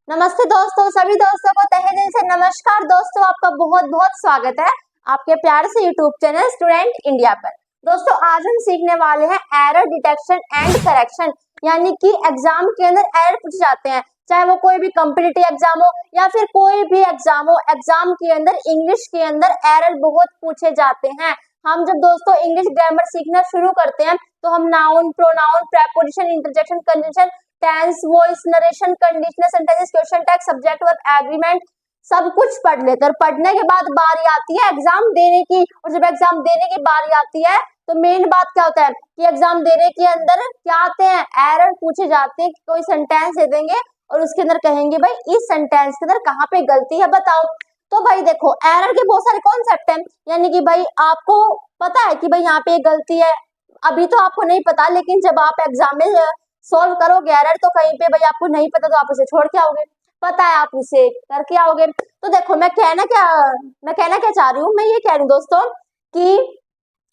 नमस्ते दोस्तों, सभी दोस्तों को तहे दिल से नमस्कार। दोस्तों, आपका बहुत बहुत स्वागत है आपके प्यार से यूट्यूब चैनल स्टूडेंट इंडिया पर। दोस्तों, आज हम सीखने वाले हैं एरर डिटेक्शन एंड करेक्शन, यानी कि एग्जाम के अंदर एरर पूछे जाते हैं, चाहे वो कोई भी कॉम्पिटिटिव एग्जाम हो या फिर कोई भी एग्जाम हो। एग्जाम के अंदर इंग्लिश के अंदर एरर बहुत पूछे जाते हैं। हम जब दोस्तों इंग्लिश ग्रामर सीखना शुरू करते हैं तो हम noun, pronoun, preposition, interjection, conjunction, tense, voice, narration, conditional sentences, question tag, subject verb, agreement सब कुछ पढ़ लेते हैं। और पढ़ने के बाद बारी आती है एग्जाम देने की, और जब एग्जाम देने की बारी आती है तो मेन बात क्या होता है कि एग्जाम देने के अंदर क्या आते हैं, एरर पूछे जाते हैं। कोई सेंटेंस दे देंगे और उसके अंदर कहेंगे भाई इस सेंटेंस के अंदर कहाँ पे गलती है बताओ। तो भाई देखो, एरर के बहुत सारे कॉन्सेप्ट हैं, यानी कि भाई आपको पता है कि भाई यहाँ पे गलती है, अभी तो आपको नहीं पता, लेकिन जब आप एग्जाम में सॉल्व करोगे एरर तो कहीं पे भाई आपको नहीं पता तो आप उसे छोड़ के आओगे, पता है आप उसे करके आओगे। तो देखो मैं कहना क्या चाह रही हूँ, मैं ये कह रही हूँ दोस्तों कि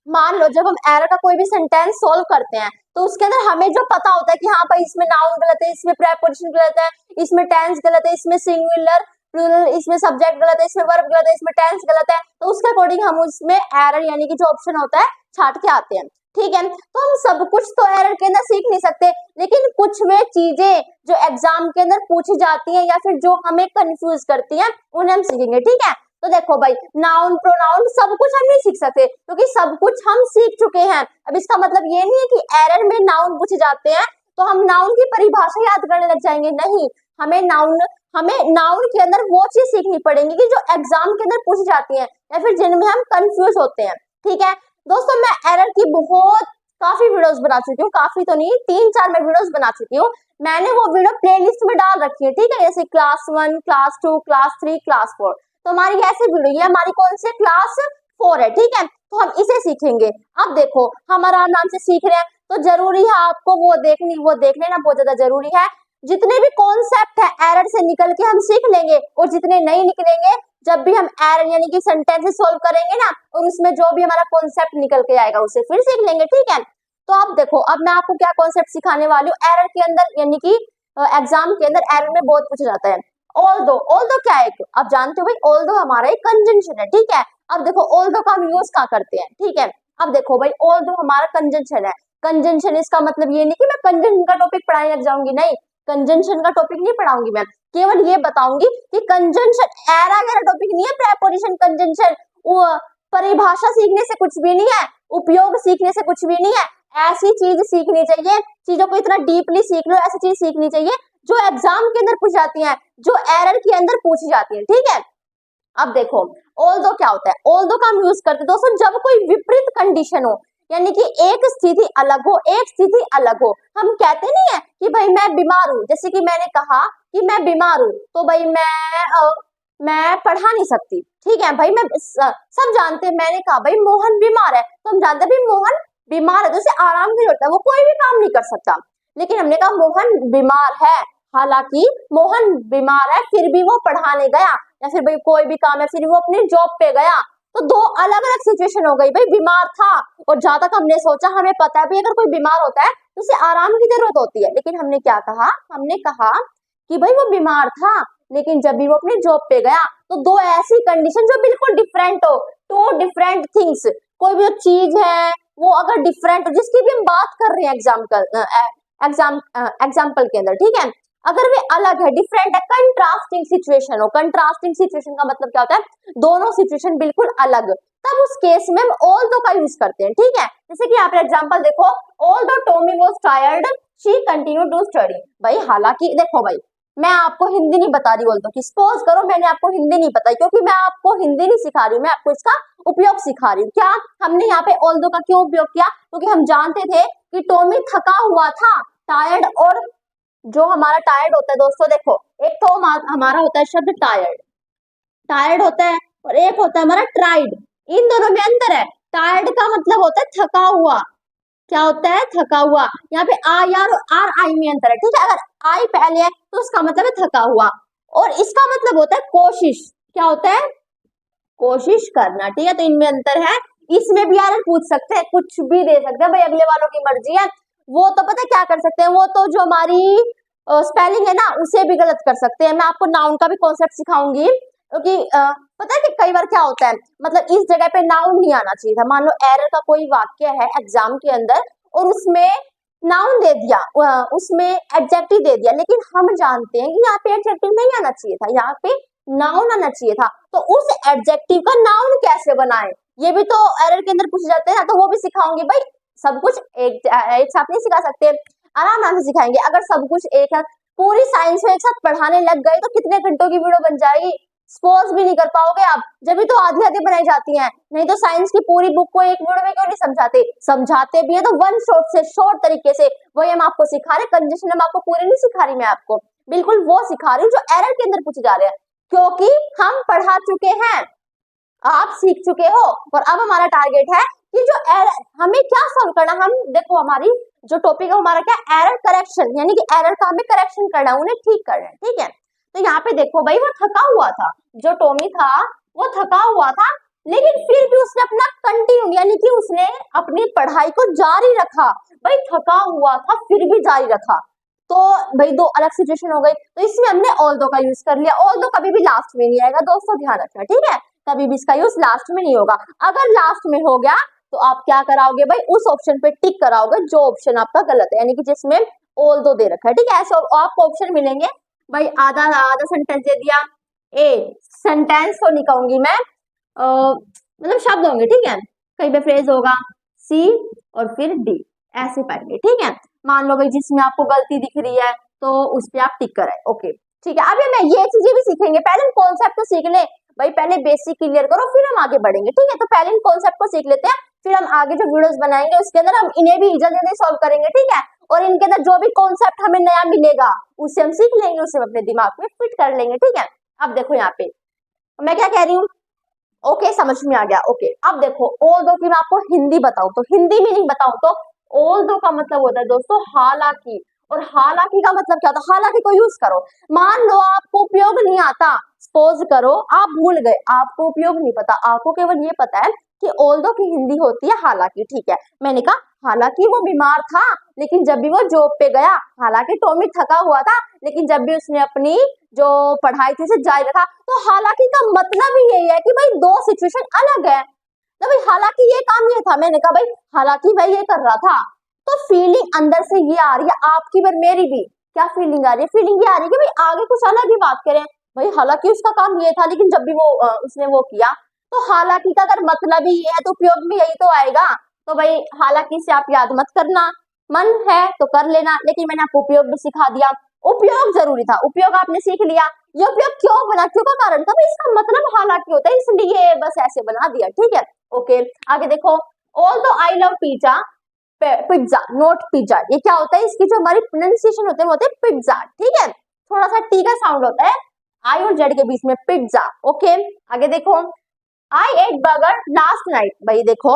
मान लो जब हम एरर का कोई भी सेंटेंस सॉल्व करते हैं तो उसके अंदर हमें जो पता होता है कि हाँ भाई इसमें नाउन गलत है, इसमें प्रेपोजिशन गलत है, इसमें टेंस गलत है, इसमें सिंगुलर प्लूरल, इसमें सब्जेक्ट गलत है, इसमें वर्ब गलत है, इसमें टेंस गलत है, तो उसके अकॉर्डिंग हम उसमें एरर यानी कि जो ऑप्शन होता है छाट के आते हैं। ठीक है, तो हम सब कुछ तो एरर के अंदर सीख नहीं सकते, लेकिन कुछ वे चीजें जो एग्जाम के अंदर पूछी जाती हैं या फिर जो हमें कंफ्यूज करती हैं उन्हें हम सीखेंगे। ठीक है, तो देखो भाई नाउन, प्रोनाउन सब कुछ हम नहीं सीख सकते क्योंकि सब कुछ हम सीख चुके हैं। अब इसका मतलब ये नहीं है कि एरर में नाउन पूछे जाते हैं तो हम नाउन की परिभाषा याद करने लग जाएंगे, नहीं। हमें नाउन के अंदर वो चीज सीखनी पड़ेगी कि जो एग्जाम के अंदर पूछी जाती है या फिर जिनमें हम कंफ्यूज होते हैं। ठीक है दोस्तों, मैं एरर की काफी वीडियोस बना चुकी हूँ, काफी तो नहीं 3-4 मैं वीडियोस बना चुकी हूँ। मैंने वो वीडियो प्लेलिस्ट में डाल रखी है, ठीक है, जैसे क्लास 1, क्लास 2, क्लास 3, क्लास 4। तो हमारी ऐसी वीडियो, ये हमारी कौन सी क्लास 4 है। ठीक है, तो हम इसे सीखेंगे। अब देखो हम आराम नाम से सीख रहे हैं तो जरूरी है आपको वो देख लेना बहुत ज्यादा जरूरी है। जितने भी कॉन्सेप्ट है एरर से निकल के हम सीख लेंगे, और जितने नहीं निकलेंगे जब भी हम एरर यानी कि सेंटेंसेस सॉल्व करेंगे ना, और उसमें जो भी हमारा कॉन्सेप्ट निकल के आएगा उसे फिर सीख लेंगे। ठीक है, तो अब देखो, अब मैं आपको क्या कॉन्सेप्ट सिखाने वाली हूँ एरर के अंदर, यानी कि एग्जाम के अंदर एरर में बहुत पूछा जाता है। ऑल्दो क्या है, आप जानते हो भाई, ऑल्दो हमारा एक कंजंक्शन है। ठीक है, अब देखो ऑल्दो का हम यूज कहाँ करते हैं। ठीक है, अब देखो भाई ऑल्दो हमारा कंजंक्शन है। कंजंक्शन इसका मतलब ये नहीं कि मैं कंजंक्शन का टॉपिक पढ़ाने लग जाऊंगी, नहीं, कंजंक्शन का टॉपिक नहीं पढ़ाऊंगी मैं, केवल ये बताऊंगी कि कंजंक्शन एरर का टॉपिक नहीं है। प्रेपोजिशन, कंजंक्शन, परिभाषा सीखने से कुछ भी नहीं है, उपयोग सीखने से कुछ भी नहीं है। ऐसी चीज सीखनी चाहिए, चीजों को इतना डीपली सीख लो, ऐसी चीज सीखनी चाहिए जो एग्जाम के अंदर पूछ जाती है, जो एरर के अंदर पूछी जाती है। ठीक है, अब देखो ऑल्दो क्या होता है, ऑल्दो का हम यूज करते हैं दोस्तों जब कोई विपरीत कंडीशन हो, यानी कि एक स्थिति अलग हो, एक स्थिति अलग हो। हम कहते नहीं है कि भाई मैं बीमार हूं, जैसे कि मैंने कहा कि मैं बीमार हूं तो भाई मैं पढ़ा नहीं सकती। ठीक है भाई, मैं सब जानते हैं, मैंने कहा भाई मोहन बीमार है तो हम जानते हैं भाई मोहन बीमार है तो उसे आराम की जरूरत है, वो कोई भी काम नहीं कर सकता। लेकिन हमने कहा मोहन बीमार है, हालांकि मोहन बीमार है फिर भी वो पढ़ाने गया, या फिर भाई कोई भी काम है फिर वो अपनी जॉब पे गया, तो दो अलग अलग सिचुएशन हो गई। भाई बीमार था और जहां तक हमने सोचा, हमें पता है भाई अगर कोई बीमार होता है तो उसे आराम की जरूरत होती है, लेकिन हमने क्या कहा, हमने कहा कि भाई वो बीमार था लेकिन जब भी वो अपनी जॉब पे गया, तो दो ऐसी कंडीशन जो बिल्कुल डिफरेंट हो, टू डिफरेंट थिंग्स, कोई भी चीज है वो अगर डिफरेंट हो, जिसकी भी हम बात कर रहे हैं एग्जाम्पल के अंदर, ठीक है, अगर वे अलग है, डिफरेंट है, कंट्रास्टिंग सिचुएशन हो। कंट्रास्टिंग सिचुएशन का मतलब क्या होता है, दोनों सिचुएशन बिल्कुल अलग, तब उस केस में हम ऑल्दो का यूज करते हैं। ठीक है, जैसे कि यहाँ पे एग्जांपल देखो, although Tommy was tired she continued to study. भाई हालांकि देखो भाई, मैं आपको हिंदी नहीं बता रही, ऑल्दो की सपोज करो मैंने आपको हिंदी नहीं बताई, क्योंकि मैं आपको हिंदी नहीं सिखा रही हूँ, मैं आपको इसका उपयोग सिखा रही हूँ। क्या हमने यहाँ पे ऑल्दो का क्यों उपयोग किया, क्योंकि हम जानते थे कि टॉमी थका हुआ था, टायर्ड, और जो हमारा टायर्ड होता है दोस्तों, देखो एक तो हमारा होता है शब्द टायर्ड, टायर्ड होता है, और एक होता है हमारा ट्राइड, इन दोनों में अंतर है। टायर्ड का मतलब होता है थका हुआ, क्या होता है, थका हुआ। यहाँ पे आई आर आर आई में अंतर है। ठीक है, अगर आई पहले है तो उसका मतलब है थका हुआ, और इसका मतलब होता है कोशिश, क्या होता है, कोशिश करना। ठीक है, तो इनमें अंतर है। इसमें भी यार पूछ सकते हैं, कुछ भी दे सकते हैं भाई, अगले वालों की मर्जी है। वो तो पता है क्या कर सकते हैं, वो तो जो हमारी स्पेलिंग है ना उसे भी गलत कर सकते हैं। मैं आपको नाउन का भी कॉन्सेप्ट सिखाऊंगी, क्योंकि पता है कि कई बार क्या होता है, मतलब इस जगह पे नाउन नहीं आना चाहिए था। मान लो एरर का कोई वाक्य है एग्जाम के अंदर और उसमें नाउन दे दिया, उसमें एडजेक्टिव दे दिया, लेकिन हम जानते हैं कि यहाँ पे एडजेक्टिव नहीं आना चाहिए था, यहाँ पे नाउन आना चाहिए था। तो उस एडजेक्टिव का नाउन कैसे बनाए, ये भी तो एरर के अंदर पूछे जाते हैं ना, तो वो भी सिखाऊंगी भाई। सब कुछ एक साथ नहीं सिखा सकते, आराम आराम से सिखाएंगे। अगर सब कुछ एक है, पूरी साइंस में एक साथ पढ़ाने लग गए तो कितने घंटों की वीडियो बन जाएगी, स्पॉज भी नहीं कर पाओगे आप। जब भी तो आधी आधी बनाई जाती हैं, नहीं तो साइंस की पूरी बुक को एक वीडियो में क्यों नहीं समझाते, समझाते भी है तो वन शॉट से, शॉर्ट तरीके से। वही हम आपको सिखा रहे, कंजेशन हम आपको पूरी नहीं सिखा रही, मैं आपको बिल्कुल वो सिखा रही हूँ जो एरर के अंदर पूछे जा रहे हैं, क्योंकि हम पढ़ा चुके हैं, आप सीख चुके हो। और अब हमारा टारगेट है कि जो एरर, हमें क्या सॉल्व करना, हम देखो हमारी जो टॉपिक है हमारा क्या, एरर करेक्शन, यानी कि एरर का हमें करेक्शन करना है, उन्हें ठीक करना है, ठीक है। तो यहाँ पे देखो भाई, वो थका हुआ था, जो टॉमी था वो थका हुआ था, लेकिन फिर भी उसने अपना कंटिन्यू, यानी कि उसने अपनी पढ़ाई को जारी रखा। भाई थका हुआ था फिर भी जारी रखा, तो भाई दो अलग सिचुएशन हो गई। तो इसमें हमने ऑल दो का यूज कर लिया। ऑल दो कभी भी लास्ट में नहीं आएगा दोस्तों, ध्यान रखना, ठीक है। कभी भी इसका यूज लास्ट में नहीं होगा। अगर लास्ट में हो गया तो आप क्या कराओगे भाई, उस ऑप्शन पे टिक कराओगे जो ऑप्शन आपका गलत है, यानी कि जिसमें ऑल दो दे रखा है, ठीक है। ऐसे आपको ऑप्शन मिलेंगे भाई, आधा आधा सेंटेंस दे दिया, ए सेंटेंस तो नहीं कहूंगी मैं, मतलब शब्द होंगे, ठीक है। कहीं पे फ्रेज होगा, सी और फिर डी, ऐसे पाएंगे, ठीक है। मान लो भाई जिसमें आपको गलती दिख रही है तो उस पर आप टिक कराए, ओके ठीक है। अभी मैं ये चीजें भी सीखेंगे, पहले कॉन्सेप्ट तो सीख ले भाई, पहले बेसिक क्लियर करो फिर हम आगे बढ़ेंगे, ठीक है। तो पहले इन कॉन्सेप्ट को सीख लेते हैं, फिर हम आगे जो वीडियोस बनाएंगे उसके अंदर हम इन्हें भी जल्दी जल्दी सॉल्व करेंगे, ठीक है। और इनके अंदर जो भी कॉन्सेप्ट हमें नया मिलेगा उसे हम सीख लेंगे, उसे हम अपने दिमाग में फिट कर लेंगे, ठीक है। अब देखो यहाँ पे मैं क्या कह रही हूँ, ओके समझ में आ गया, ओके। अब देखो ऑल दो की मैं आपको हिंदी बताऊं तो, हिंदी मीनिंग बताऊं तो, ऑल दो का मतलब होता है दोस्तों हालांकि। और हालांकि का मतलब क्या होता है, हालांकि को यूज करो। मान लो आपको उपयोग नहीं आता, सपोज करो आप भूल गए, आपको उपयोग नहीं पता, आपको केवल ये पता है कि ऑल दो की हिंदी होती है हालांकि, ठीक है। मैंने कहा हालांकि वो बीमार था, लेकिन जब भी वो जॉब पे गया, हालांकि टॉमी थका हुआ था, लेकिन जब भी उसने अपनी जो पढ़ाई थी उसे जारी रखा। तो हालांकि का मतलब ही यही है कि भाई दो सिचुएशन अलग है। तो भाई हालांकि ये काम ये था, मैंने कहा भाई हालांकि भाई ये कर रहा था, तो फीलिंग अंदर से ये आ रही है आपकी, पर मेरी भी क्या फीलिंग आ रही है, फीलिंग ये आ रही है कि भाई आगे कुछ अलग ही बात करें। भाई हालांकि उसका काम ये था, लेकिन जब भी वो उसने वो किया, तो हालांकि का अगर मतलब ही ये है तो उपयोग भी यही तो आएगा। तो भाई हालांकि से आप याद मत करना, मन है तो कर लेना, लेकिन मैंने आपको उपयोग भी सिखा दिया। उपयोग जरूरी था, उपयोग आपने सीख लिया। ये उपयोग क्यों बना, क्यों का कारण था, इसका मतलब हालांकि होता है, इसलिए बस ऐसे बना दिया, ठीक है। ओके आगे देखो, although I love pizza, pizza not pizza, ये क्या होता है, इसकी जो हमारी प्रोनाउंसिएशन होते हैं वो होते हैं पिज्जा, ठीक है। थोड़ा सा टी का साउंड होता है आई और जेड के बीच में, पिज्जा, ओके। आगे देखो, आई एट बर्गर लास्ट नाइट, भाई देखो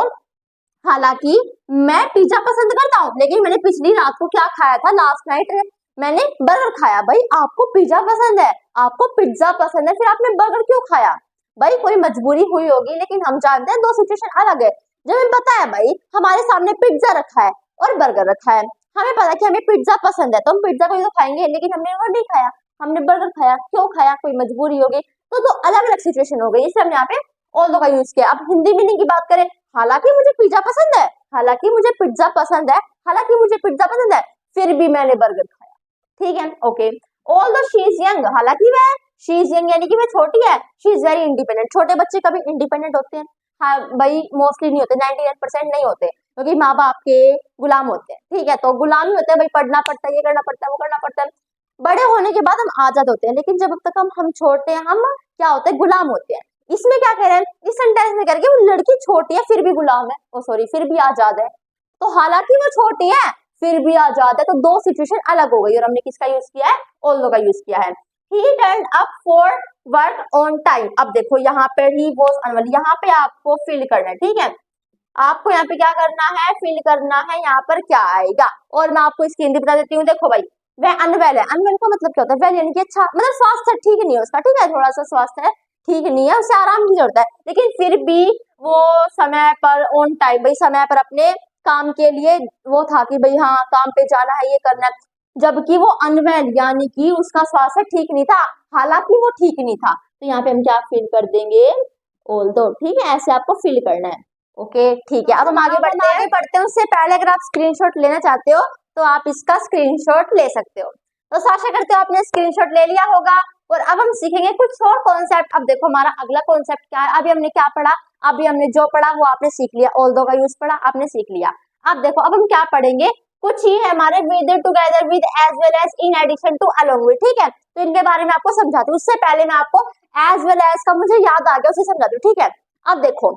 हालांकि मैं पिज्जा पसंद करता हूँ, लेकिन मैंने पिछली रात को क्या खाया था, लास्ट नाइट मैंने बर्गर खाया। भाई आपको पिज्जा पसंद है, आपको पिज्जा पसंद है, फिर आपने बर्गर क्यों खाया, भाई कोई मजबूरी हुई होगी, लेकिन हम जानते हैं दो सिचुएशन अलग है। जब हमें पता है भाई हमारे सामने पिज्जा रखा है और बर्गर रखा है, हमें पता है कि हमें पिज्जा पसंद है, तो हम पिज्जा को तो खाएंगे, लेकिन हमने वो नहीं खाया, हमने बर्गर खाया, क्यों खाया, कोई मजबूरी होगी। तो दो अलग अलग सिचुएशन हो गई, इसलिए हमने यहाँ पे ऑल दो का यूज किया। अब हिंदी मीनिंग की बात करें, हालांकि मुझे पिज्जा पसंद है, हालांकि मुझे पिज्जा पसंद है, हालांकि मुझे पिज्जा पसंद है, फिर भी मैंने बर्गर खाया, ठीक है। Okay although she is young, हालांकि वह शी इज यंग यानी कि वह छोटी है, शी इज वेरी इंडिपेंडेंट, छोटे बच्चे कभी इंडिपेंडेंट होते हैं, हाँ भाई मोस्टली नहीं होते, 99% नहीं होते, क्योंकि माँ बाप के गुलाम होते हैं, ठीक है। तो गुलाम ही होते हैं भाई, पढ़ना पड़ता है, ये करना पड़ता है, वो करना पड़ता है। बड़े होने के बाद हम आजाद होते हैं, लेकिन जब तक हम छोटे हैं, हम क्या होते हैं, गुलाम होते हैं। इसमें क्या कह रहे हैं, इस सेंटेंस में कह रहे हैं वो लड़की छोटी है फिर भी गुलाम है, ओ सॉरी फिर भी आजाद है। तो हालांकि वो छोटी है फिर भी आजाद है, तो दो सिचुएशन अलग हो गई, और हमने किसका यूज किया है, ऑल्दो का यूज किया है। ही turned up for work on time, अब देखो यहाँ पे ही वाज अनवेल, यहाँ पे आपको फिल करना है, ठीक है। आपको यहाँ पे क्या करना है, फिल करना है, यहाँ पर क्या आएगा, और मैं आपको इसकी हिंदी बता देती हूँ। देखो भाई वह अनवेल है, अनवेल का मतलब क्या होता है, वेल यानी कि अच्छा, मतलब स्वास्थ्य ठीक नहीं है उसका, ठीक है, थोड़ा सा स्वास्थ्य ठीक नहीं है, उसे आराम की जरूरत है, लेकिन फिर भी वो समय पर ऑन टाइम, भाई समय पर अपने काम के लिए वो था कि भाई हाँ काम पे जाना है, ये करना है, जबकि वो अनवेल यानी कि उसका स्वास्थ्य ठीक नहीं था, हालांकि वो ठीक नहीं था। तो यहाँ पे हम क्या फिल कर देंगे, ऑल्दो। ठीक है, ऐसे आपको फिल करना है। ओके ठीक है, अब हम आगे बढ़ते हैं। उससे पहले अगर आप स्क्रीनशॉट लेना चाहते हो तो आप इसका स्क्रीनशॉट ले सकते हो। तो आशा करते हो आपने स्क्रीनशॉट ले लिया होगा। और अब हम सीखेंगे कुछ और कॉन्सेप्ट। अब देखो हमारा अगला कॉन्सेप्ट क्या है। अभी हमने क्या पढ़ा, अभी हमने जो पढ़ा वो आपने सीख लिया, ऑल्दो का यूज पढ़ा आपने सीख लिया। अब देखो अब हम क्या पढ़ेंगे, कुछ ही है हमारे with, together with, as well as, in addition to, along with. ठीक है, तो इनके बारे में आपको समझाती हूँ। उससे पहले मैं आपको एज वेल एज का मुझे याद आ गया, उसे समझाती हूँ। ठीक है, अब देखो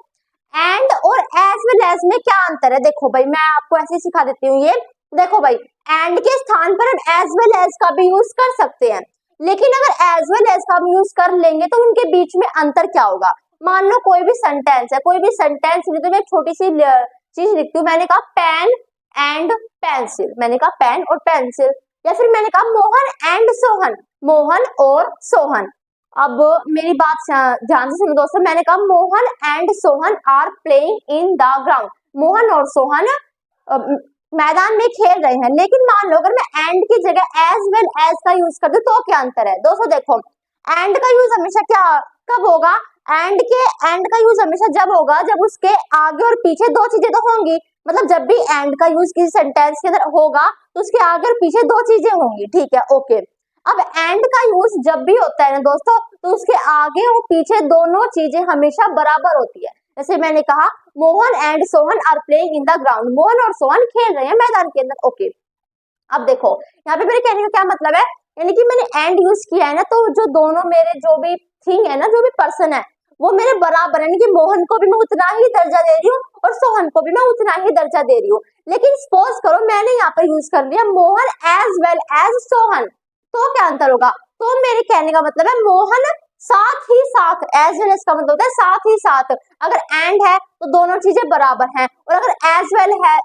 एंड और एज वेल एज में क्या अंतर है। देखो भाई मैं आपको ऐसे ही सिखा देती हूँ। ये देखो भाई, एंड के स्थान पर हम एज वेल एज का भी यूज कर सकते हैं, लेकिन अगर एज वेल एज का हम यूज कर लेंगे तो उनके बीच में अंतर क्या होगा। मान लो कोई भी सेंटेंस है, कोई भी सेंटेंस नहीं तो मैं छोटी सी चीज लिखती हूँ। मैंने कहा पेन एंड पेंसिल, मैंने कहा पेन और पेंसिल। या फिर मैंने कहा मोहन एंड सोहन, मोहन और सोहन। अब मेरी बात ध्यान से सुनो दोस्तों, मैंने कहा Mohan and Sohan are playing in the ground, Mohan और सोहन मैदान में खेल रहे हैं। लेकिन मान लो अगर मैं एंड की जगह एज वेल एज का यूज कर दूं तो क्या अंतर है। दोस्तों देखो, एंड का यूज हमेशा क्या कब होगा, एंड का यूज हमेशा जब होगा जब उसके आगे और पीछे दो चीजें तो होंगी। मतलब जब भी एंड का यूज किसी सेंटेंस के अंदर होगा तो उसके आगे और पीछे दो चीजें होंगी। ठीक है, ओके। अब एंड का यूज जब भी होता है ना दोस्तों, तो उसके आगे और पीछे दोनों चीजें हमेशा बराबर होती है। जैसे मैंने कहा Mohan and Sohan are playing in the ground, Mohan और सोहन खेल रहे हैं मैदान के अंदर। ओके, अब देखो यहाँ पे मेरे कहने का क्या मतलब है, यानी कि मैंने एंड यूज किया है ना, तो जो दोनों मेरे जो भी थिंग है ना, जो भी पर्सन है वो मेरे बराबर है। यानी कि मोहन को भी मैं उतना ही दर्जा दे रही हूँ और सोहन को भी मैं उतना ही दर्जा दे रही हूँ। लेकिन सपोज करो मैंने यहाँ पर यूज कर लिया Mohan as well as Sohan, तो क्या अंतर होगा। तो मेरे कहने का मतलब है मोहन साथ ही साथ, एज वेल एज का मतलब होता है साथ ही साथ। अगर एंड है तो दोनों चीजें बराबर हैं, और अगर एज वेल है,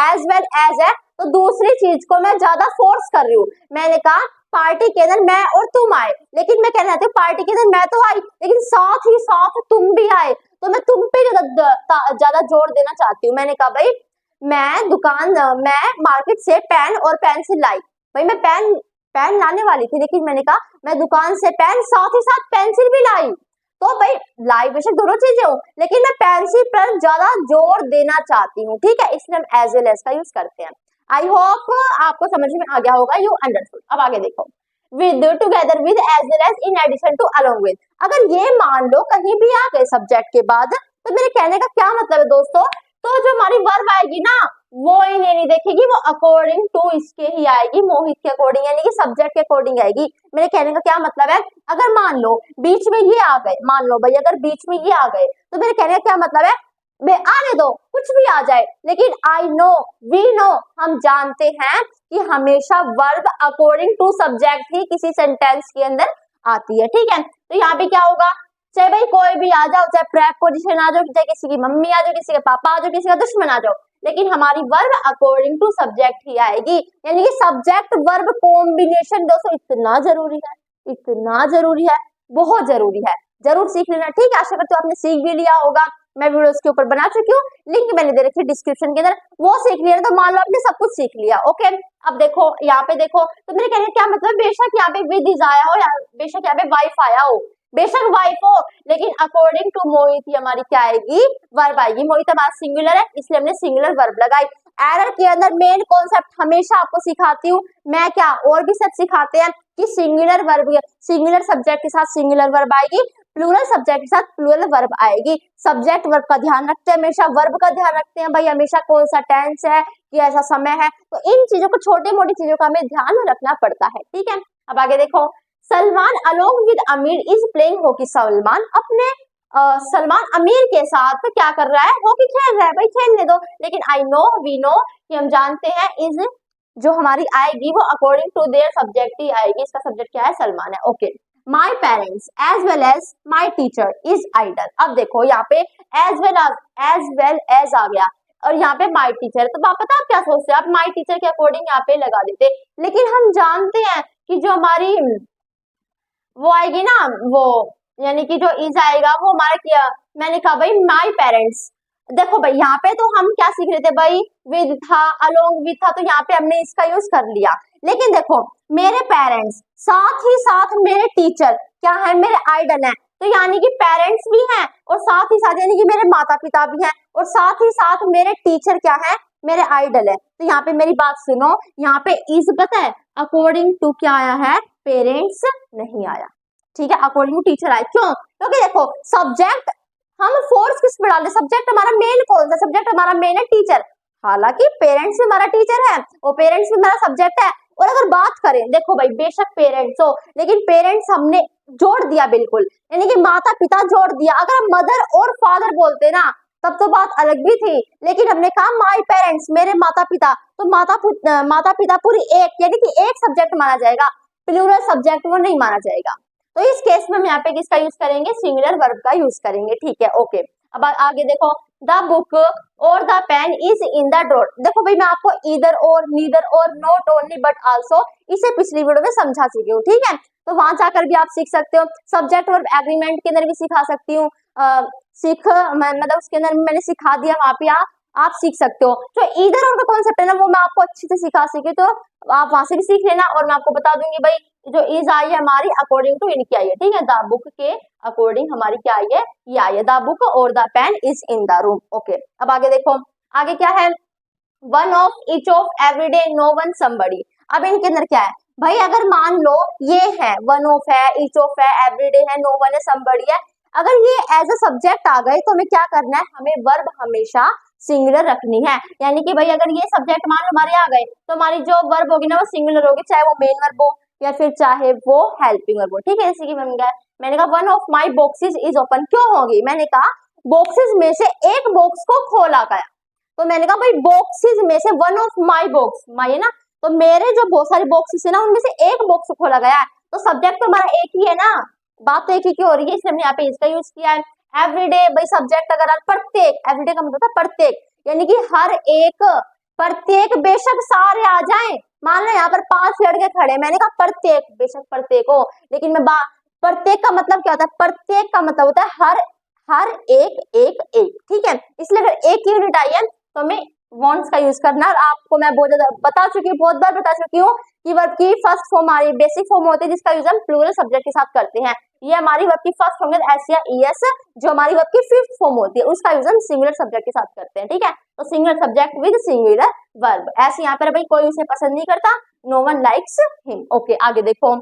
एज वेल एज है तो दूसरी चीज को मैं ज्यादा फोर्स कर रही हूँ। मैंने कहा पार्टी के अंदर मैं और तुम आए, लेकिन मैं कहना चाहती हूँ पार्टी के अंदर मैं तो आई लेकिन साथ ही साथ तुम भी आए, तो मैं तुम पे ज्यादा जोर देना चाहती हूँ। मैंने कहा भाई मैं मार्केट से पेन और पेंसिल लाई, भाई मैं पेन लाने वाली थी, लेकिन मैंने कहा मैं दुकान से पेन साथ ही साथ पेंसिल भी लाई। तो भाई लाई बेशक दोनों चीजें हो, लेकिन मैं पेंसिल पर ज्यादा जोर देना चाहती हूँ। ठीक है, इसलिए हम एज वेल एज का यूज करते हैं। आई होप आपको समझ में आ गया होगा, यू अंडरस्टूड। अब आगे देखो, with, together with, as well as, in addition to, along with. अगर ये मान लो कहीं भी आ गए सब्जेक्ट के बाद, तो मेरे कहने का क्या मतलब है दोस्तों, तो जो हमारी वर्ब आएगी ना वो इन्हें नहीं देखेगी, वो अकॉर्डिंग टू इसके ही आएगी, मोहित के अकॉर्डिंग, यानी कि सब्जेक्ट के अकॉर्डिंग आएगी। मेरे कहने का क्या मतलब है, अगर मान लो बीच में ये आ गए, मान लो भाई अगर बीच में ये आ गए, तो मेरे कहने का क्या मतलब है, बे आने दो कुछ भी आ जाए, लेकिन आई नो, वी नो, हम जानते हैं कि हमेशा वर्ब अकॉर्डिंग टू सब्जेक्ट ही किसी सेंटेंस के अंदर आती है। ठीक है, तो यहाँ पे क्या होगा, चाहे भाई कोई भी आ जाओ, चाहे प्रेपोजिशन आ जाओ, चाहे किसी की मम्मी आ जाओ, किसी के पापा आ जाओ, किसी का दुश्मन आ जाओ, लेकिन हमारी वर्ब अकॉर्डिंग टू सब्जेक्ट ही आएगी। यानी कि सब्जेक्ट वर्ब कॉम्बिनेशन दोस्तों इतना जरूरी है, इतना जरूरी है, बहुत जरूरी है, जरूर सीख लेना। ठीक है, आशा करती हूँ आपने सीख भी लिया होगा। मैं वीडियो के ऊपर बना चुकी हूँ, लिंक मैंने दे रखी है डिस्क्रिप्शन के अंदर, वो सीख लिया तो मान लो आपने सब कुछ सीख लिया। ओके, अब देखो यहाँ पे देखो, तो मेरे कहने का क्या मतलब, बेशक यहाँ पे विद इज आया हो या बेशक यहाँ पे वाइफ आया हो, बेशक वाइफ हो, लेकिन अकॉर्डिंग टू मोहित हमारी क्या आएगी, वर्ब आएगी। मोहित हमारा सिंगुलर है इसलिए हमने सिंगुलर वर्ब लगाई। एरर के अंदर मेन कॉन्सेप्ट हमेशा आपको सिखाती हूँ मैं, क्या और भी सब सिखाते हैं कि सिंगुलर वर्ब, सिंगुलर सब्जेक्ट के साथ सिंगुलर वर्ब आएगी, प्लूरल सब्जेक्ट के साथ प्लूरल वर्ब आएगी। सब्जेक्ट वर्ब का ध्यान रखते हैं हमेशा, वर्ब का ध्यान रखते हैं भाई हमेशा कौन सा टेंस है कि ऐसा समय है, तो इन चीजों को, छोटी मोटी चीजों का हमें ध्यान रखना पड़ता है। ठीक है, अब आगे देखो, Salman along with Aamir is playing hockey. Salman अपने सलमान आमिर के साथ क्या कर रहा है, हॉकी खेल रहा है। भाई खेलने दो, लेकिन आई नो, वी नो, कि हम जानते हैं, इज जो हमारी आएगी वो अकॉर्डिंग टू देयर सब्जेक्ट ही आएगी। इसका सब्जेक्ट क्या है, सलमान है। Okay, my parents as well as my teacher is idol. अब देखो यहाँ पे एज वेल एज आ गया और यहाँ पे माई टीचर, तो आप पता आप क्या सोचते हैं, आप माई टीचर के अकॉर्डिंग यहाँ पे लगा देते, लेकिन हम जानते हैं कि जो हमारी वो आएगी ना, वो यानी कि जो इज आएगा वो हमारा क्या, मैंने कहा भाई माई पेरेंट्स, देखो भाई यहाँ पे तो हम क्या सीख रहे थे भाई, विद था, अलोंग विद था, तो यहाँ पे हमने इसका यूज कर लिया। लेकिन देखो मेरे पेरेंट्स साथ ही साथ मेरे टीचर क्या है, मेरे आइडल हैं, तो यानी कि पेरेंट्स भी हैं और साथ ही साथ यानी कि मेरे माता पिता भी हैं और साथ ही साथ मेरे टीचर क्या है, मेरे आइडल है। तो यहाँ पे मेरी बात सुनो, यहाँ पे इज पता है अकॉर्डिंग टू क्या आया है, पेरेंट्स नहीं आया, ठीक है, अकॉर्डिंग टू टीचर आया। क्यों? क्योंकि देखो सब्जेक्ट हम फोर्स किस पे डाले, सब्जेक्ट हमारा मेन कौन सा, सब्जेक्ट हमारा मेन है टीचर, हालांकि पेरेंट्स भी हमारा टीचर है और पेरेंट्स भी हमारा सब्जेक्ट है। और अगर बात करें देखो भाई बेशक पेरेंट्स हो, लेकिन पेरेंट्स हमने जोड़ दिया बिल्कुल, यानी कि माता पिता जोड़ दिया। अगर हम मदर और फादर बोलते ना तब तो बात अलग भी थी, लेकिन हमने कहा माय पेरेंट्स, मेरे माता पिता, तो माता पिता पूरी एक यानी कि एक सब्जेक्ट माना जाएगा, प्लूरल सब्जेक्ट वो नहीं माना जाएगा। तो इस केस में हम यहाँ पे किसका यूज करेंगे, सिंगुलर वर्ब का यूज करेंगे, ठीक है, ओके। अब आगे देखो, द बुक और the pen is in the drawer. देखो भाई मैं आपको ईदर और, नीदर और, नॉट ओनली बट आल्सो इसे पिछली वीडियो में समझा चुकी हूँ, ठीक है, तो वहां जाकर भी आप सीख सकते हो। सब्जेक्ट और एग्रीमेंट के अंदर भी सिखा सकती हूँ, मतलब उसके अंदर मैंने सिखा दिया, वहां पे आप सीख सकते हो। तो ईदर और का कॉन्सेप्ट है ना वो मैं आपको अच्छे से सिखा सकी, तो आप वहां से भी सीख लेना और मैं आपको बता दूंगी भाई जो इज आई है हमारी अकॉर्डिंग टू इनकी आई है, ठीक है, द बुक के अकॉर्डिंग हमारी क्या आई है, ये आई है, द बुक और the pen is in the room, okay. अब आगे देखो, आगे क्या है, one of each of everyday, no one somebody. अब इनके अंदर क्या है भाई, अगर मान लो ये है वन ऑफ है, ईच ऑफ है, एवरीडे है, नो वन है, समबडी है, अगर ये एज अ सब्जेक्ट आ गए तो हमें क्या करना है, हमें वर्ब हमेशा सिंगुलर रखनी है। यानी कि भाई अगर ये सब्जेक्ट मान लो हमारे आ गए तो हमारी जो वर्ब होगी ना वो सिंगुलर होगी, चाहे वो मेन वर्ब हो या फिर चाहे वो हेल्पिंग वर्ब हो, ठीक है। जैसे कि मैंने कहा one of my boxes is open, क्यों होगी, मैंने कहा बॉक्सेस में से एक बॉक्स को खोला गया, तो मैंने कहा भाई बॉक्सेस में से वन ऑफ माई बॉक्स, माई है ना, तो मेरे जो बहुत सारे बॉक्सेस है ना उनमें से एक बॉक्स खोला गया है, तो सब्जेक्ट तो हमारा एक ही है ना, बात तो एक ही की हो रही है, इसलिए हमने यहाँ पे इसका यूज किया है। एवरीडे भाई सब्जेक्ट अगर प्रत्येक, एवरीडे का मतलब था प्रत्येक, यानी कि हर एक, प्रत्येक बेशक सारे आ जाएं, मान लो यहाँ पर 5 लड़के खड़े, मैंने कहा प्रत्येक, बेशक प्रत्येक हो, लेकिन मैं प्रत्येक का मतलब क्या होता है, प्रत्येक का मतलब होता है हर, हर एक एक एक, ठीक है, इसलिए अगर एक यूनिट आई है तो हमें वॉन्ट्स का यूज करना। और आपको मैं बहुत ज्यादा बता चुकी हूँ, बहुत बार बता चुकी हूँ कि वर्ब की फर्स्ट फॉर्म हमारी बेसिक फॉर्म होती है जिसका यूज हम प्लूरल सब्जेक्ट के साथ करते हैं, ये हमारी वर्ब की फर्स्ट फॉर्म है एस या ईएस, जो हमारी वर्ब की फिफ्थ फॉर्म होती है उसका यूज हम सिंगुलर सब्जेक्ट के साथ करते हैं, ठीक है, तो singular subject with singular verb, ऐसे यहाँ पर भाई कोई उसे पसंद नहीं करता, no one likes him, okay. आगे देखो,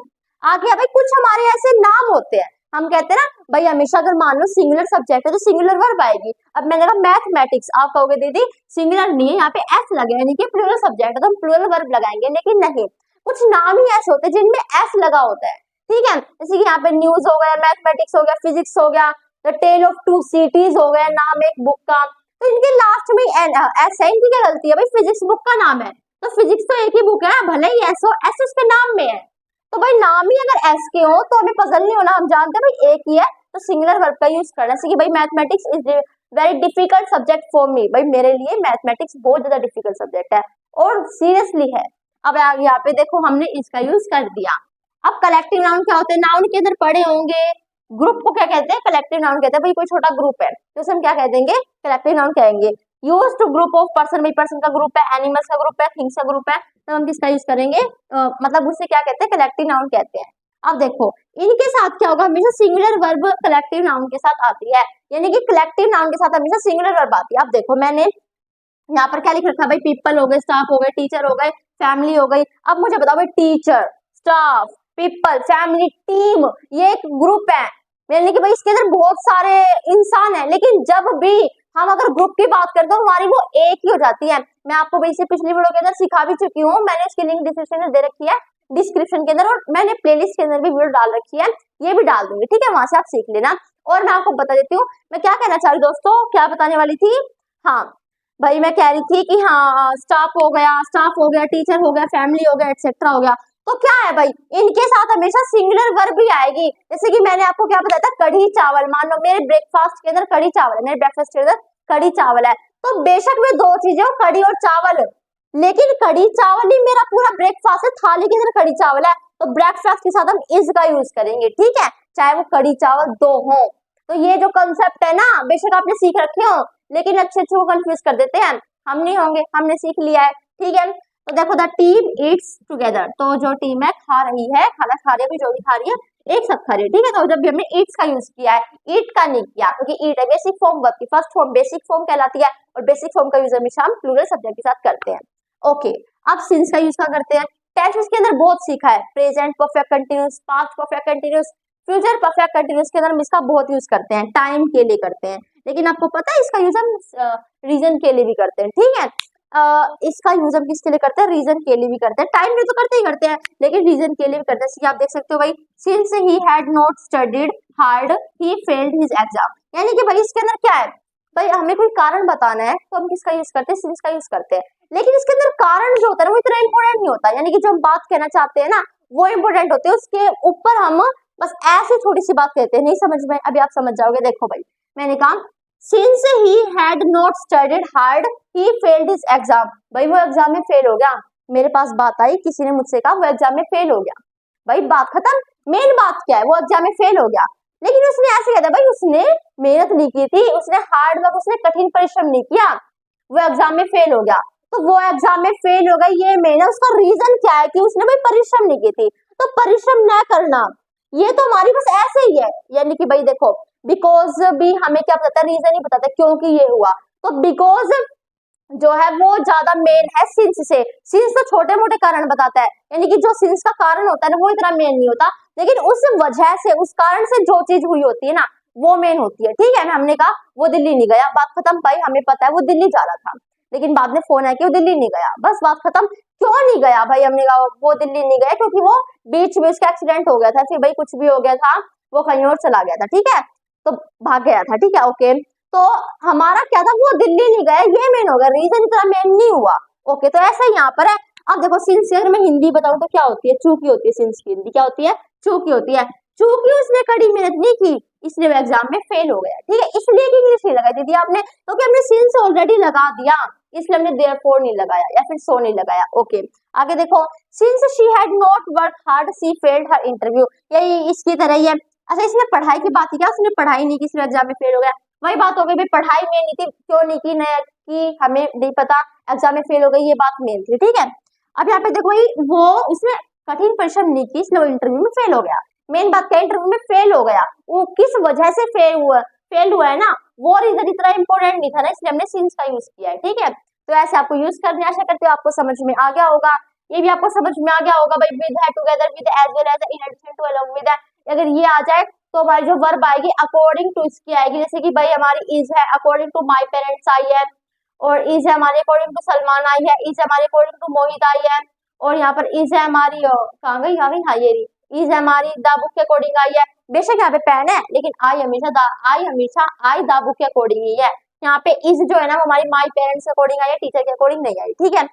आगे भाई कुछ हमारे ऐसे नाम होते हैं, हम कहते हैं ना भाई हमेशा अगर मान लो सिंगुलर सब्जेक्ट है तो सिंगुलर वर्ब आएगी। अब मैंने कहा मैथमेटिक्स, आप कहोगे दीदी सिंगुलर नहीं है, यहाँ पे एस लगे यानी कि प्लूरल सब्जेक्ट है तो हम प्लूरल वर्ब लगाएंगे, लेकिन नहीं, कुछ नाम ही ऐसे होते हैं जिनमें एस लगा होता है, ठीक है, जैसे कि यहाँ पे न्यूज हो गया, मैथमेटिक्स हो गया, फिजिक्स हो गया, the tale of two cities हो गया, नाम एक बुक का, तो इनके लास्ट में एस है, इनकी क्या गलती है भाई, फिजिक्स बुक का नाम है तो फिजिक्स तो एक ही बुक है, भले ही एस हो, एस उसके नाम में है, तो भाई नाम ही अगर एस के हो तो हमें पजल नहीं होना, हम जानते हैं भाई एक ही है, तो सिंगुलर वर्ब का यूज करना। जैसे कि भाई mathematics is very difficult subject for me, भाई मेरे लिए मैथमेटिक्स बहुत ज्यादा डिफिकल्ट सब्जेक्ट है और सीरियसली है। अब यहाँ पे देखो हमने इसका यूज कर दिया। अब कलेक्टिव नाउन क्या होते हैं, नाउन के अंदर पढ़े होंगे, ग्रुप को क्या कहते हैं, कलेक्टिव नाउन कहते हैं, भाई कोई छोटा ग्रुप है तो उसे हम क्या कह देंगे, कलेक्टिव नाउन कहेंगे। Use to group of person, भाई पर्सन का ग्रुप है, एनिमल्स का ग्रुप है, थिंग्स का ग्रुप है, तो हम किसका यूज करेंगे, मतलब उसे क्या कहते हैं, कलेक्टिव नाउन कहते हैं। अब देखो इनके साथ क्या होगा, हमेशा सिंगुलर वर्ब कलेक्टिव नाउन के साथ आती है, यानी कि कलेक्टिव नाउन के साथ हमेशा सिंगुलर वर्ब आती है। अब देखो मैंने यहाँ पर क्या लिख रखा है भाई, पीपल हो गए, स्टाफ हो गए, टीचर हो गए, फैमिली हो गई। अब मुझे बताओ भाई teacher, staff, people, family, team, ये एक ग्रुप है, यानी कि भाई इसके अंदर बहुत सारे इंसान है, लेकिन जब भी हम अगर ग्रुप की बात करते हैं तो हमारी वो एक ही हो जाती है। मैं आपको भाई से पिछली वीडियो के अंदर सिखा भी चुकी हूँ, मैंने उसकी लिंक डिस्क्रिप्शन में दे रखी है, डिस्क्रिप्शन के अंदर, और मैंने प्लेलिस्ट के अंदर भी वीडियो डाल रखी है, ये भी डाल दूंगी, ठीक है, वहां से आप सीख लेना। और मैं आपको बता देती हूँ मैं क्या कहना चाह रही दोस्तों, क्या बताने वाली थी, हाँ भाई मैं कह रही थी कि हाँ स्टाफ हो गया, टीचर हो गया, फैमिली हो गया, एक्सेट्रा हो गया, तो क्या है भाई इनके साथ हमेशा सिंगुलर वर्ब भी आएगी। जैसे कि मैंने आपको क्या बताया था, कढ़ी चावल, मान लो मेरे ब्रेकफास्ट के अंदर कढ़ी चावल है, मेरे ब्रेकफास्ट के अंदर कढ़ी चावल है, तो बेशक में दो चीजें हो, कढ़ी और चावल, लेकिन कढ़ी चावल ही मेरा पूरा ब्रेकफास्ट है, थाली के अंदर कढ़ी चावल है, तो ब्रेकफास्ट के साथ हम इज का यूज करेंगे, ठीक है, चाहे वो कढ़ी चावल दो हो। तो ये जो कंसेप्ट है ना बेशक आपने सीख रखे हो, लेकिन अच्छे अच्छे को कंफ्यूज कर देते हैं। हम नहीं होंगे, हमने सीख लिया है, ठीक है। तो देखो द टीम ईट्स टुगेदर, तो जो टीम है खा रही है, खाना खा रही है, जो भी खा रही है एक साथ खा रही है, ठीक है। तो जब भी हमने ईट्स का यूज किया है, ईट का नहीं किया, क्योंकि ईट है बेसिक फॉर्म वर्ब की फर्स्ट फॉर्म बेसिक फॉर्म कहलाती है, और बेसिक फॉर्म का यूज हमेशा हम प्लूरल सब्जेक्ट के साथ करते हैं। ओके, अब सिंस का यूज क्या करते हैं? टेंस इसके अंदर बहुत सीखा है, present perfect continuous, past perfect continuous, future perfect continuous के अंदर हम इसका बहुत यूज करते हैं, टाइम के लिए करते हैं। लेकिन आपको पता है इसका यूज हम रीजन के लिए भी करते हैं, ठीक है। इसका यूज हम किसके लिए करते हैं? रीजन के लिए भी करते हैं, टाइम में तो करते ही करते हैं, लेकिन रीजन के लिए भी करते हैं। जैसे आप देख सकते हो भाई, since he had not studied hard he failed his exam, यानी कि भाई इसके अंदर क्या है? भाई हमें कोई कारण बताना है तो हम किसका यूज करते हैं? सिंस का यूज करते हैं। लेकिन इसके अंदर कारण जो होता है वो इतना इंपॉर्टेंट नहीं होता, यानी कि जो हम बात कहना चाहते हैं ना वो इंपॉर्टेंट होते हैं, उसके ऊपर हम बस ऐसी छोटी सी बात कहते हैं, नहीं समझ में? अभी आप समझ जाओगे। देखो भाई, मैंने कहा since he had not studied hard he failed his exam, भाई वो एग्जाम में फेल हो गया। मेरे पास बात आई, किसी ने मुझसे कहा वो एग्जाम में फेल हो गया, भाई बात खत्म। मेन बात क्या है? वो एग्जाम में फेल हो गया, लेकिन उसने ऐसे कहता भाई उसने मेहनत नहीं की थी, उसने हार्ड वर्क, उसने कठिन परिश्रम नहीं किया, वो एग्जाम में फेल हो गया। तो वो एग्जाम में फेल हो गया, ये मेहनत, उसका रीजन क्या है? कि उसने भाई परिश्रम नहीं की थी। तो परिश्रम न करना ये तो हमारी बस ऐसे ही है, यानी कि भाई देखो बिकॉज भी हमें क्या बताता है? रीजन ही बताता है क्योंकि ये हुआ। तो बिकॉज जो है वो ज्यादा मेन है सिंस से, सिंस तो छोटे मोटे कारण बताता है, यानी कि जो सिंस का कारण होता है ना वो इतना मेन नहीं होता, लेकिन उस वजह से, उस कारण से जो चीज हुई होती है ना वो मेन होती है, ठीक है। हमने कहा वो दिल्ली नहीं गया, बात खत्म। भाई हमें पता है वो दिल्ली जा रहा था, लेकिन बाद में फोन आया कि वो दिल्ली नहीं गया, बस बात खत्म। क्यों नहीं गया? भाई हमने कहा वो दिल्ली नहीं गया क्योंकि वो बीच में उसका एक्सीडेंट हो गया था, फिर भाई कुछ भी हो गया था, वो कहीं और चला गया था, ठीक है, तो भाग गया था, ठीक है, ओके। तो हमारा क्या था? वो दिल्ली नहीं गया, ये मेन हो गया, रीजन इतना मेन नहीं हुआ, ओके। तो ऐसा ही यहाँ पर है। अब देखो सिंस की अगर मैं हिंदी बताऊं तो क्या होती है? चूकी होती है। सिंस की हिंदी क्या होती है? चूकी होती है। चूंकि उसने कड़ी मेहनत नहीं की इसलिए वो एग्जाम में फेल हो गया, ठीक है। इसलिए कि इंग्लिश नहीं लगाई थी आपने, क्योंकि हमने सिंस ऑलरेडी लगा दिया, इसलिए हमने देयरफॉर नहीं लगाया या फिर सो नहीं लगाया, ओके। आगे देखो, since she had not work hard she failed her interview, यही इसकी तरह ही है। अच्छा, इसने पढ़ाई की बात की क्या? उसने पढ़ाई नहीं की इसलिए एग्जाम में फेल हो गया, वही बात हो गई भाई, पढ़ाई में नहीं थी, क्यों नहीं की नहीं की हमें नहीं पता, एग्जाम में फेल हो गई, ये बात मेन थी, ठीक है। अब यहाँ पे देखो वो उसने कठिन परिश्रम नहीं की इसलिए वो इंटरव्यू में फेल हो गया। मेन बात क्या? इंटरव्यू में फेल हो गया, वो किस वजह से फेल हुआ है ना, वो रीजन इतना इंपॉर्टेंट नहीं था ना, इसलिए हमने सिंस का यूज किया है, ठीक है। तो ऐसे आपको यूज करने, आशा करते हो आपको समझ में आ गया होगा, ये भी आपको समझ में आ गया होगा भाई, विद है, together with, as well as, in addition to, along with है, अगर ये आ जाए तो हमारी जो वर्ब आएगी अकॉर्डिंग टू इसकी आएगी, जैसे कि भाई हमारी इज है अकॉर्डिंग टू माय पेरेंट्स आई है, और इज है हमारे अकॉर्डिंग टू सलमान आई है, इज हमारे अकॉर्डिंग टू मोहित आई है, और यहाँ पर इज है हमारी कहाँ गई, आ गई, हाँ ये रही, इज है हमारी द बुक के अकॉर्डिंग आई है। बेशक यहाँ पे पेन है, लेकिन आई द बुक के अकॉर्डिंग ही है। यहाँ पे इज जो है ना वो हमारी माय पेरेंट्स के अकॉर्डिंग आई है, टीचर के अकॉर्डिंग नहीं आई, ठीक है।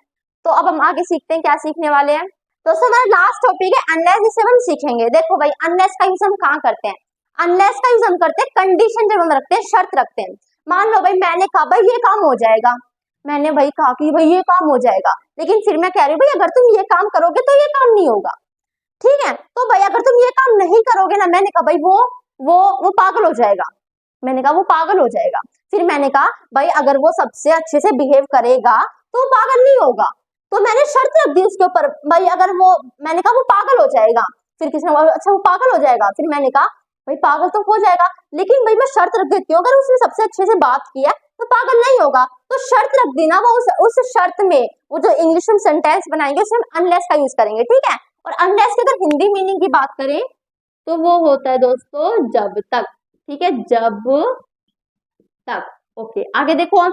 तो अब हम आगे सीखते हैं, क्या सीखने वाले हैं दोस्तों? हमारा लास्ट टॉपिक है अनलेस, जिसे हम सीखेंगे। देखो भाई अनलेस का यूज हम कहाँ करते हैं? अनलेस का यूज हम करते हैं कंडीशन जब हम रखते हैं, शर्त रखते हैं। मान लो भाई मैंने कहा भाई ये काम हो जाएगा, मैंने भाई कहा कि भाई ये काम हो जाएगा, लेकिन फिर मैं कह रही हूँ भाई अगर तुम ये काम करोगे तो ये काम नहीं होगा, ठीक है। तो भाई अगर तुम ये काम नहीं करोगे ना, मैंने कहा भाई वो पागल हो जाएगा, मैंने कहा वो पागल हो जाएगा। फिर मैंने कहा भाई अगर वो सबसे अच्छे से बिहेव करेगा तो वो पागल नहीं होगा, तो मैंने शर्त रख दी उसके ऊपर भाई, अगर वो, मैंने कहा वो पागल हो जाएगा। फिर किसी ने बोला अच्छा वो पागल हो जाएगा, फिर मैंने कहा भाई पागल तो हो जाएगा, लेकिन भाई मैं शर्त रख देती हूँ अगर उसने सबसे अच्छे से बात की है तो पागल नहीं होगा। तो शर्त रख दी ना, वो उस शर्त में वो जो इंग्लिश में सेंटेंस बनाएंगे उसमें अनलेस का यूज करेंगे, ठीक है। और अनलेस की अगर हिंदी मीनिंग की बात करें तो वो होता है दोस्तों जब तक, ठीक है, जब तक, ओके। आगे देखो,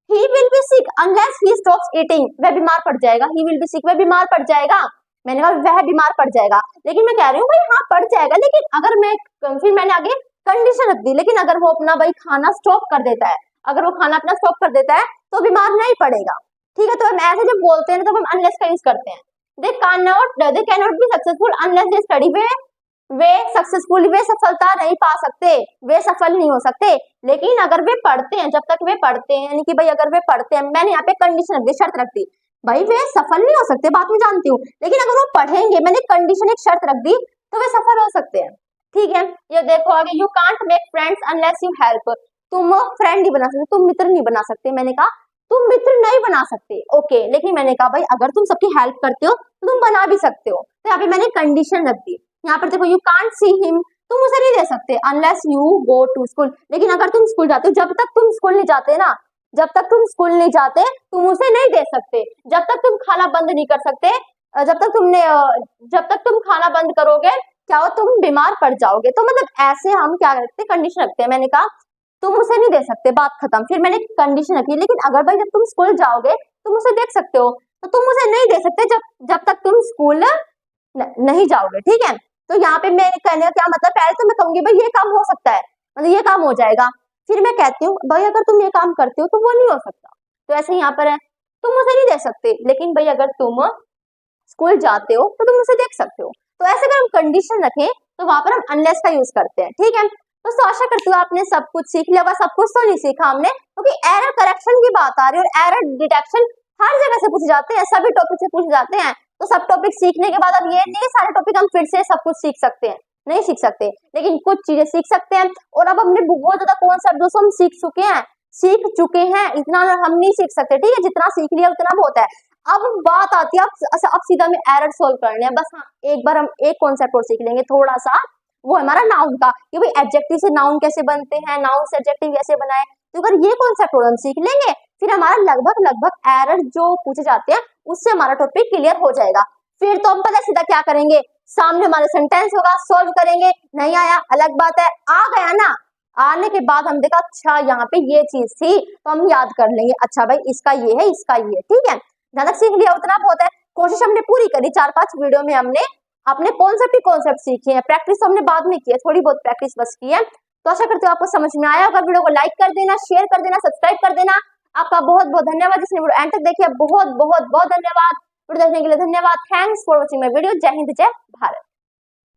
he will be sick unless he stops eating, वह बीमार पड़ जाएगा, he will be sick, वह बीमार पड़ जाएगा, मैंने कहा वह बीमार पड़ जाएगा, लेकिन मैं कह रही हूँ भाई हाँ पड़ जाएगा, लेकिन अगर मैं, फिर मैंने आगे कंडीशन रख दी, लेकिन अगर वो अपना भाई खाना स्टॉप कर देता है, अगर वो खाना अपना स्टॉप कर देता है तो बीमार नहीं पड़ेगा, ठीक है। तो हम ऐसे जब बोलते हैं तो हम अनलेस का यूज करते हैं। They can not be successful unless they study, वे सक्सेसफुल, वे सफलता नहीं पा सकते, वे सफल नहीं हो सकते, लेकिन अगर वे पढ़ते हैं, जब तक वे पढ़ते हैं, यानी कि भाई अगर वे पढ़ते हैं, मैंने यहाँ पे कंडीशन रख दी, शर्त रख दी, भाई वे सफल नहीं हो सकते, बात में जानती हूँ, लेकिन अगर वो पढ़ेंगे, मैंने कंडीशन एक शर्त रख दी, तो वे सफल हो सकते हैं, ठीक है। ये देखो आगे, you can't make friends unless you help, तुम फ्रेंड नहीं बना सकते, तुम मित्र नहीं बना सकते। मैंने कहा तुम मित्र नहीं बना सकते, ओके, लेकिन मैंने कहा भाई अगर तुम सबकी हेल्प करते हो तो तुम बना भी सकते हो। तो यहाँ पे मैंने कंडीशन रख दी। यहाँ पर देखो, यू कांट सी हिम, तुम उसे नहीं दे सकते unless you go to school. लेकिन अगर तुम स्कूल जाते हो, जब तक तुम स्कूल नहीं जाते ना, जब तक तुम स्कूल नहीं जाते तुम उसे नहीं दे सकते। जब तक तुम खाना बंद नहीं कर सकते, जब तक तुम खाना बंद करोगे क्या हो, तुम बीमार पड़ जाओगे। तो मतलब ऐसे हम क्या करते हैं, कंडीशन रखते हैं। मैंने कहा तुम उसे नहीं दे सकते, बात खत्म। फिर मैंने कंडीशन रखी, लेकिन अगर भाई जब तुम स्कूल जाओगे तुम उसे देख सकते हो, तो तुम उसे नहीं दे सकते जब तक तुम स्कूल नहीं जाओगे, ठीक है। तो यहाँ पे मैं कहने का क्या मतलब, पहले तो मैं कहूंगी भाई ये काम हो सकता है, मतलब ये काम हो जाएगा। फिर मैं कहती हूँ भाई अगर तुम ये काम करते हो तो वो नहीं हो सकता। तो ऐसे यहाँ पर है, तुम उसे नहीं दे सकते, लेकिन भाई अगर तुम स्कूल जाते हो तो तुम उसे देख सकते हो। तो ऐसे अगर हम कंडीशन रखें तो वहां पर हम अनलेस का यूज करते हैं, ठीक है। तो आशा करती हूँ आपने सब कुछ सीख लिया होगा। सब कुछ तो नहीं सीखा हमने, क्योंकि एरर करेक्शन की बात आ रही है और एरर डिटेक्शन हर जगह से पूछे जाते हैं, सभी टॉपिक से पूछे जाते हैं। तो सब टॉपिक सीखने के बाद अब ये नहीं सारे टॉपिक हम फिर से सब कुछ सीख सकते हैं, नहीं सीख सकते, लेकिन कुछ चीजें सीख सकते हैं। और अब हमने बहुत ज्यादा कॉन्सेप्ट दोस्तों हम सीख चुके हैं, इतना हम नहीं सीख सकते, ठीक है। जितना सीख लिया उतना बहुत है। अब बात आती है, अब सीधा में एरर सोल्व करने हैं बस। हाँ, एक बार हम एक कॉन्सेप्ट और सीख लेंगे थोड़ा सा, वो हमारा नाउन का, कि भाई एडजेक्टिव से नाउन कैसे बनते हैं, नाउन से एडजेक्टिव कैसे बनाए। तो अगर ये कॉन्सेप्ट और हम सीख लेंगे, फिर हमारा लगभग एरर जो पूछे जाते हैं उससे हमारा टॉपिक क्लियर हो जाएगा। फिर तो हम पता सीधा क्या करेंगे, सामने हमारे सेंटेंस होगा, सोल्व करेंगे। नहीं आया अलग बात है, आ गया ना, आने के बाद हम देखा अच्छा यहाँ पे ये चीज थी, तो हम याद कर लेंगे, अच्छा भाई इसका ये है, इसका ये है, ठीक है। जहां तक सीख लिया उतना बहुत है। कोशिश हमने पूरी करी, 4-5 वीडियो में हमने अपने कॉन्सेप्ट सीखे हैं। प्रैक्टिस तो हमने बाद में की है, थोड़ी बहुत प्रैक्टिस बस की है। तो आशा करती हूँ आपको समझ में आया होगा। वीडियो को लाइक कर देना, शेयर कर देना, सब्सक्राइब कर देना। आपका बहुत बहुत धन्यवाद जिसने वीडियो एंड तक देखी है, बहुत बहुत बहुत धन्यवाद। वीडियो देखने के लिए धन्यवाद। Thanks for watching my video. जय हिंद, जय भारत।